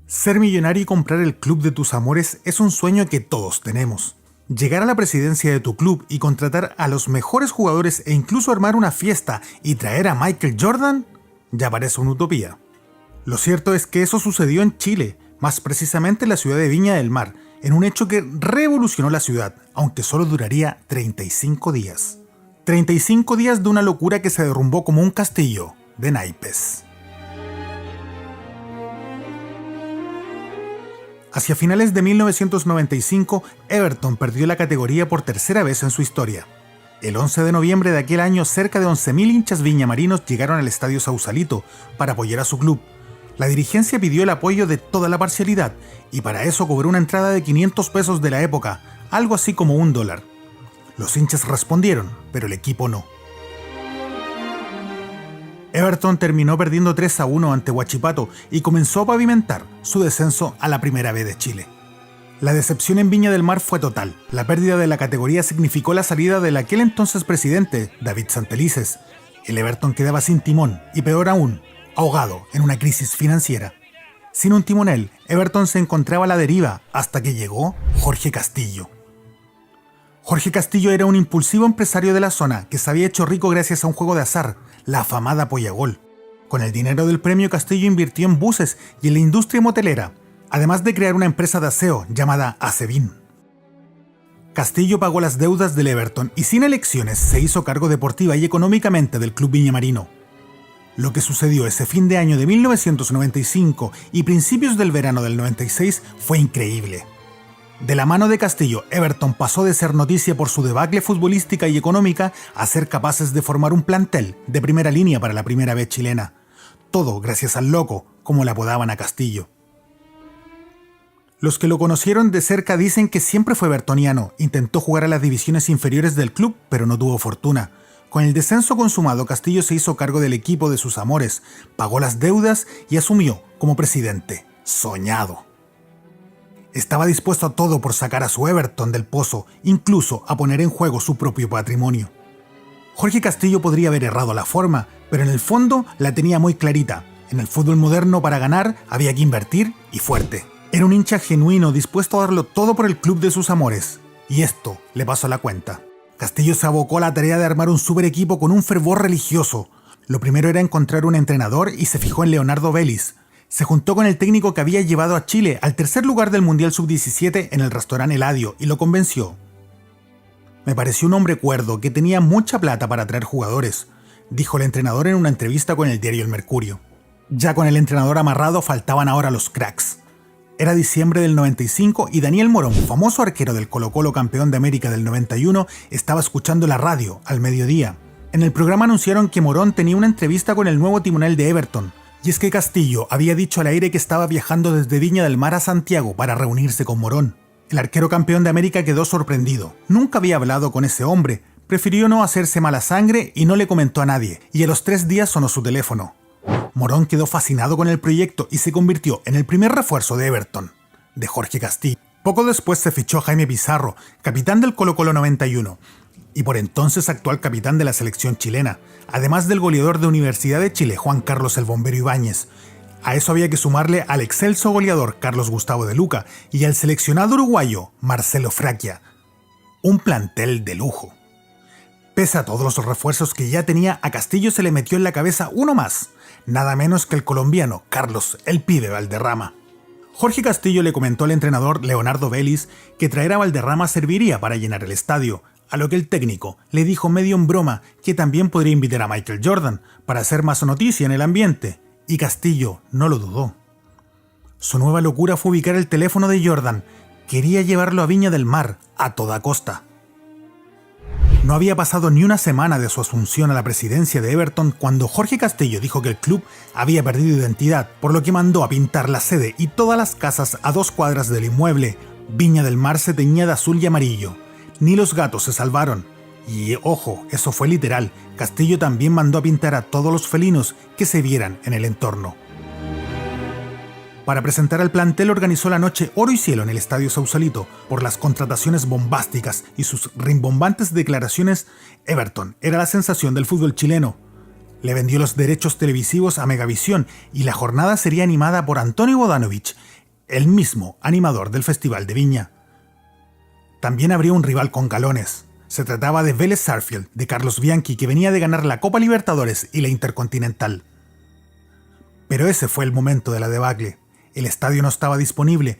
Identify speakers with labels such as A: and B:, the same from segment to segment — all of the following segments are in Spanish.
A: Ser millonario y comprar el club de tus amores es un sueño que todos tenemos. Llegar a la presidencia de tu club y contratar a los mejores jugadores e incluso armar una fiesta y traer a Michael Jordan, ya parece una utopía. Lo cierto es que eso sucedió en Chile, más precisamente en la ciudad de Viña del Mar, en un hecho que revolucionó la ciudad, aunque solo duraría 35 días. 35 días de una locura que se derrumbó como un castillo de naipes. Hacia finales de 1995, Everton perdió la categoría por tercera vez en su historia. El 11 de noviembre de aquel año, cerca de 11.000 hinchas viñamarinos llegaron al Estadio Sausalito para apoyar a su club. La dirigencia pidió el apoyo de toda la parcialidad y para eso cobró una entrada de 500 pesos de la época, algo así como $1. Los hinchas respondieron, pero el equipo no. Everton terminó perdiendo 3-1 ante Huachipato y comenzó a pavimentar su descenso a la Primera B de Chile. La decepción en Viña del Mar fue total. La pérdida de la categoría significó la salida del aquel entonces presidente, David Santelices. El Everton quedaba sin timón y, peor aún, ahogado en una crisis financiera. Sin un timonel, Everton se encontraba a la deriva hasta que llegó Jorge Castillo. Jorge Castillo era un impulsivo empresario de la zona que se había hecho rico gracias a un juego de azar, la afamada Pollagol. Con el dinero del premio, Castillo invirtió en buses y en la industria motelera, además de crear una empresa de aseo llamada Asevin. Castillo pagó las deudas del Everton y sin elecciones se hizo cargo deportiva y económicamente del club viñamarino. Lo que sucedió ese fin de año de 1995 y principios del verano del 96 fue increíble. De la mano de Castillo, Everton pasó de ser noticia por su debacle futbolística y económica a ser capaces de formar un plantel de primera línea para la Primera B chilena. Todo gracias al loco, como le apodaban a Castillo. Los que lo conocieron de cerca dicen que siempre fue evertoniano, intentó jugar a las divisiones inferiores del club, pero no tuvo fortuna. Con el descenso consumado, Castillo se hizo cargo del equipo de sus amores, pagó las deudas y asumió como presidente. Soñado. Estaba dispuesto a todo por sacar a su Everton del pozo, incluso a poner en juego su propio patrimonio. Jorge Castillo podría haber errado la forma, pero en el fondo la tenía muy clarita. En el fútbol moderno, para ganar, había que invertir y fuerte. Era un hincha genuino, dispuesto a darlo todo por el club de sus amores. Y esto le pasó la cuenta. Castillo se abocó a la tarea de armar un super equipo con un fervor religioso. Lo primero era encontrar un entrenador y se fijó en Leonardo Vélez. Se juntó con el técnico que había llevado a Chile al tercer lugar del Mundial Sub-17 en el restaurante Eladio y lo convenció. Me pareció un hombre cuerdo que tenía mucha plata para atraer jugadores, dijo el entrenador en una entrevista con el diario El Mercurio. Ya con el entrenador amarrado faltaban ahora los cracks. Era diciembre del 95 y Daniel Morón, famoso arquero del Colo-Colo campeón de América del 91, estaba escuchando la radio al mediodía. En el programa anunciaron que Morón tenía una entrevista con el nuevo timonel de Everton. Y es que Castillo había dicho al aire que estaba viajando desde Viña del Mar a Santiago para reunirse con Morón. El arquero campeón de América quedó sorprendido. Nunca había hablado con ese hombre. Prefirió no hacerse mala sangre y no le comentó a nadie. Y a los 3 días sonó su teléfono. Morón quedó fascinado con el proyecto y se convirtió en el primer refuerzo de Everton, de Jorge Castillo. Poco después se fichó a Jaime Pizarro, capitán del Colo-Colo 91. Y por entonces actual capitán de la selección chilena, además del goleador de Universidad de Chile, Juan Carlos el Bombero Ibáñez. A eso había que sumarle al excelso goleador Carlos Gustavo de Luca y al seleccionado uruguayo Marcelo Fraquia. Un plantel de lujo. Pese a todos los refuerzos que ya tenía, a Castillo se le metió en la cabeza uno más, nada menos que el colombiano Carlos el Pibe Valderrama. Jorge Castillo le comentó al entrenador Leonardo Vélez que traer a Valderrama serviría para llenar el estadio, a lo que el técnico le dijo medio en broma que también podría invitar a Michael Jordan para hacer más noticia en el ambiente, y Castillo no lo dudó. Su nueva locura fue ubicar el teléfono de Jordan. Quería llevarlo a Viña del Mar a toda costa. No había pasado ni una semana de su asunción a la presidencia de Everton cuando Jorge Castillo dijo que el club había perdido identidad, por lo que mandó a pintar la sede y todas las casas a 2 cuadras del inmueble. Viña del Mar se teñía de azul y amarillo. Ni los gatos se salvaron. Y ojo, eso fue literal. Castillo también mandó a pintar a todos los felinos que se vieran en el entorno. Para presentar al plantel organizó la noche oro y cielo en el Estadio Sausalito. Por las contrataciones bombásticas y sus rimbombantes declaraciones, Everton era la sensación del fútbol chileno. Le vendió los derechos televisivos a Megavisión y la jornada sería animada por Antonio Bodanovich, el mismo animador del Festival de Viña. También habría un rival con galones. Se trataba de Vélez Sarsfield, de Carlos Bianchi, que venía de ganar la Copa Libertadores y la Intercontinental. Pero ese fue el momento de la debacle. El estadio no estaba disponible,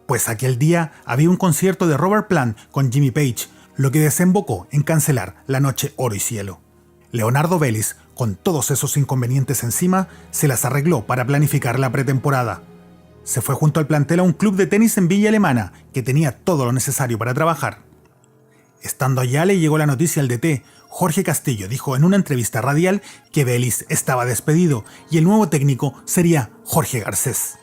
A: pues aquel día había un concierto de Robert Plant con Jimmy Page, lo que desembocó en cancelar la noche oro y cielo. Leonardo Vélez, con todos esos inconvenientes encima, se las arregló para planificar la pretemporada. Se fue junto al plantel a un club de tenis en Villa Alemana, que tenía todo lo necesario para trabajar. Estando allá le llegó la noticia al DT. Jorge Castillo dijo en una entrevista radial que Vélez estaba despedido y el nuevo técnico sería Jorge Garcés.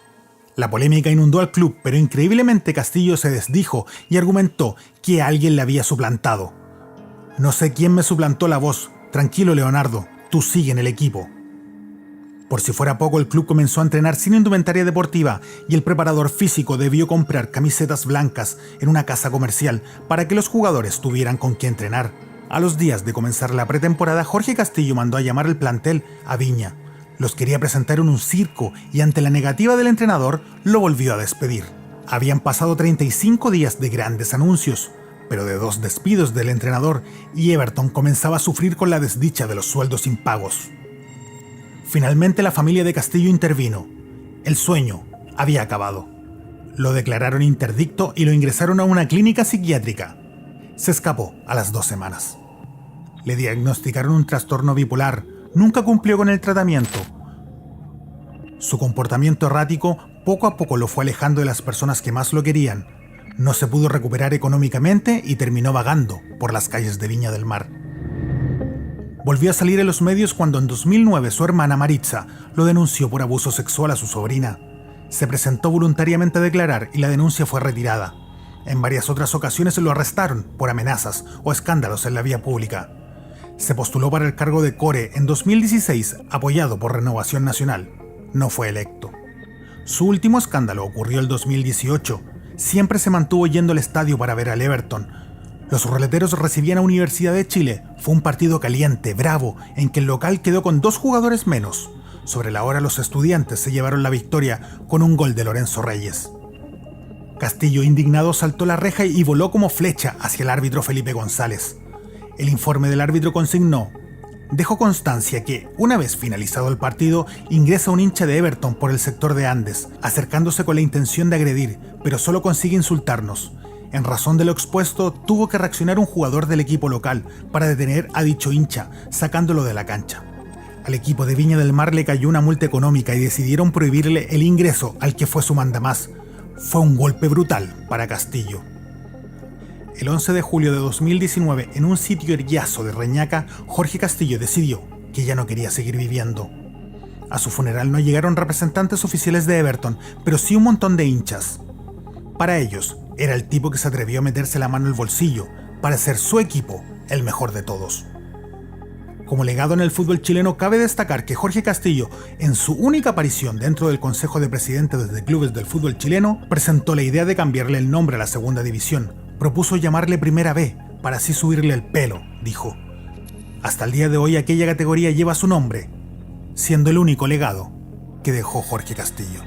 A: La polémica inundó al club, pero increíblemente Castillo se desdijo y argumentó que alguien le había suplantado. No sé quién me suplantó la voz. Tranquilo, Leonardo, tú sigue en el equipo. Por si fuera poco, el club comenzó a entrenar sin indumentaria deportiva y el preparador físico debió comprar camisetas blancas en una casa comercial para que los jugadores tuvieran con qué entrenar. A los días de comenzar la pretemporada, Jorge Castillo mandó a llamar al plantel a Viña. Los quería presentar en un circo y ante la negativa del entrenador, lo volvió a despedir. Habían pasado 35 días de grandes anuncios, pero de 2 despidos del entrenador, y Everton comenzaba a sufrir con la desdicha de los sueldos impagos. Finalmente la familia de Castillo intervino. El sueño había acabado. Lo declararon interdicto y lo ingresaron a una clínica psiquiátrica. Se escapó a las 2 semanas. Le diagnosticaron un trastorno bipolar. Nunca cumplió con el tratamiento. Su comportamiento errático poco a poco lo fue alejando de las personas que más lo querían. No se pudo recuperar económicamente y terminó vagando por las calles de Viña del Mar. Volvió a salir en los medios cuando en 2009 su hermana Maritza lo denunció por abuso sexual a su sobrina. Se presentó voluntariamente a declarar y la denuncia fue retirada. En varias otras ocasiones lo arrestaron por amenazas o escándalos en la vía pública. Se postuló para el cargo de core en 2016, apoyado por Renovación Nacional. No fue electo. Su último escándalo ocurrió el 2018. Siempre se mantuvo yendo al estadio para ver al Everton. Los roleteros recibían a Universidad de Chile. Fue un partido caliente, bravo, en que el local quedó con 2 jugadores menos. Sobre la hora los estudiantes se llevaron la victoria con un gol de Lorenzo Reyes. Castillo, indignado, saltó la reja y voló como flecha hacia el árbitro Felipe González. El informe del árbitro consignó: dejó constancia que, una vez finalizado el partido, ingresa un hincha de Everton por el sector de Andes, acercándose con la intención de agredir, pero solo consigue insultarnos. En razón de lo expuesto, tuvo que reaccionar un jugador del equipo local para detener a dicho hincha, sacándolo de la cancha. Al equipo de Viña del Mar le cayó una multa económica y decidieron prohibirle el ingreso al que fue su mandamás. Fue un golpe brutal para Castillo. El 11 de julio de 2019, en un sitio erguiazo de Reñaca, Jorge Castillo decidió que ya no quería seguir viviendo. A su funeral no llegaron representantes oficiales de Everton, pero sí un montón de hinchas. Para ellos, era el tipo que se atrevió a meterse la mano al bolsillo para hacer su equipo el mejor de todos. Como legado en el fútbol chileno, cabe destacar que Jorge Castillo, en su única aparición dentro del Consejo de Presidentes de Clubes del fútbol chileno, presentó la idea de cambiarle el nombre a la segunda división. Propuso llamarle Primera B, para así subirle el pelo, dijo. Hasta el día de hoy aquella categoría lleva su nombre, siendo el único legado que dejó Jorge Castillo.